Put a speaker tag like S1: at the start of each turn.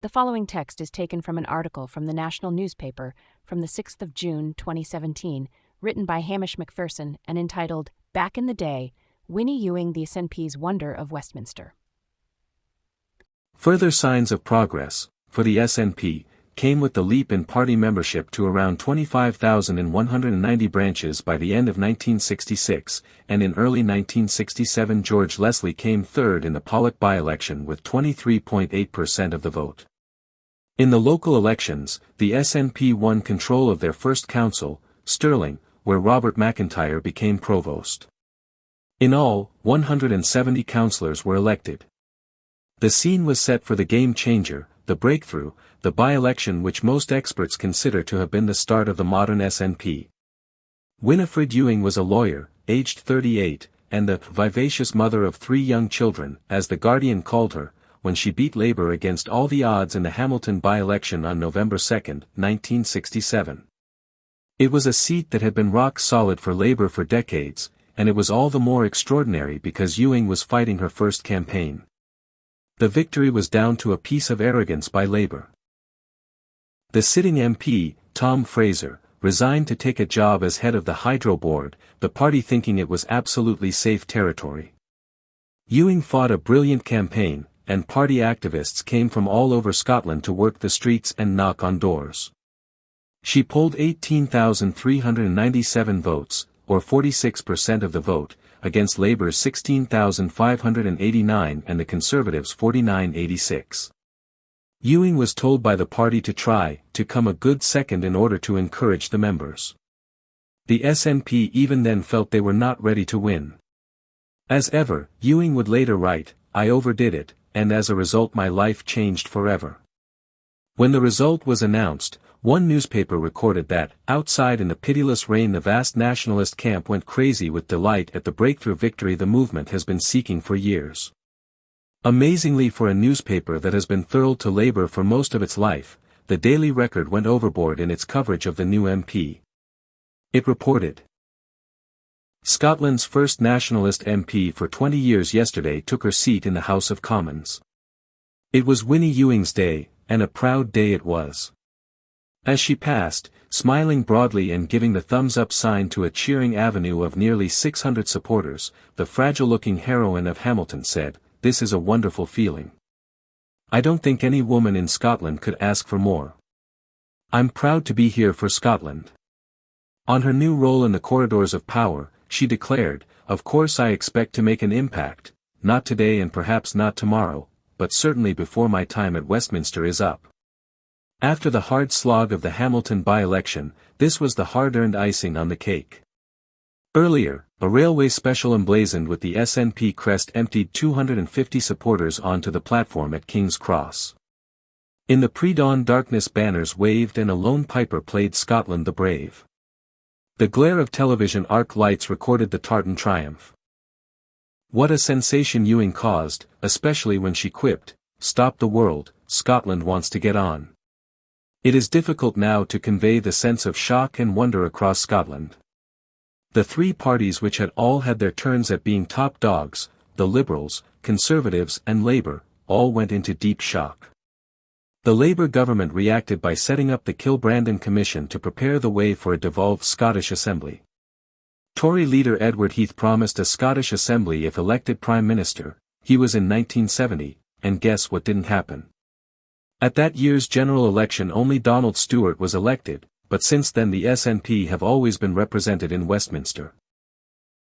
S1: The following text is taken from an article from the national newspaper from the 6th of June 2017, written by Hamish MacPherson and entitled, Back in the Day, Winnie Ewing the SNP's Wonder of Westminster.
S2: Further signs of progress, for the SNP, came with the leap in party membership to around 25,190 branches by the end of 1966, and in early 1967 George Leslie came third in the Pollock by-election with 23.8% of the vote. In the local elections, the SNP won control of their first council, Stirling, where Robert McIntyre became provost. In all, 170 councillors were elected. The scene was set for the game-changer, the breakthrough, the by-election which most experts consider to have been the start of the modern SNP. Winifred Ewing was a lawyer, aged 38, and the vivacious mother of 3 young children, as The Guardian called her, when she beat Labour against all the odds in the Hamilton by-election on November 2, 1967. It was a seat that had been rock solid for Labour for decades, and it was all the more extraordinary because Ewing was fighting her first campaign. The victory was down to a piece of arrogance by Labour. The sitting MP, Tom Fraser, resigned to take a job as head of the Hydro Board, the party thinking it was absolutely safe territory. Ewing fought a brilliant campaign, and party activists came from all over Scotland to work the streets and knock on doors. She polled 18,397 votes, or 46% of the vote, against Labour's 16,589 and the Conservatives' 4986. Ewing was told by the party to try to come a good second in order to encourage the members. The SNP even then felt they were not ready to win. As ever, Ewing would later write, "I overdid it, and as a result my life changed forever." When the result was announced, one newspaper recorded that, outside in the pitiless rain the vast nationalist camp went crazy with delight at the breakthrough victory the movement has been seeking for years. Amazingly for a newspaper that has been thrilled to Labour for most of its life, the Daily Record went overboard in its coverage of the new MP. It reported, Scotland's first nationalist MP for 20 years yesterday took her seat in the House of Commons. It was Winnie Ewing's day, and a proud day it was. As she passed, smiling broadly and giving the thumbs-up sign to a cheering avenue of nearly 600 supporters, the fragile-looking heroine of Hamilton said, "This is a wonderful feeling. I don't think any woman in Scotland could ask for more. I'm proud to be here for Scotland." On her new role in the corridors of power, she declared, "Of course I expect to make an impact, not today and perhaps not tomorrow, but certainly before my time at Westminster is up." After the hard slog of the Hamilton by-election, this was the hard-earned icing on the cake. Earlier, a railway special emblazoned with the SNP crest emptied 250 supporters onto the platform at King's Cross. In the pre-dawn darkness banners waved and a lone piper played Scotland the Brave. The glare of television arc lights recorded the tartan triumph. What a sensation Ewing caused, especially when she quipped, "Stop the world, Scotland wants to get on." It is difficult now to convey the sense of shock and wonder across Scotland. The 3 parties which had all had their turns at being top dogs, the Liberals, Conservatives and Labour, all went into deep shock. The Labour government reacted by setting up the Kilbrandon Commission to prepare the way for a devolved Scottish Assembly. Tory leader Edward Heath promised a Scottish Assembly if elected Prime Minister. He was in 1970, and guess what didn't happen? At that year's general election only Donald Stewart was elected, but since then the SNP have always been represented in Westminster.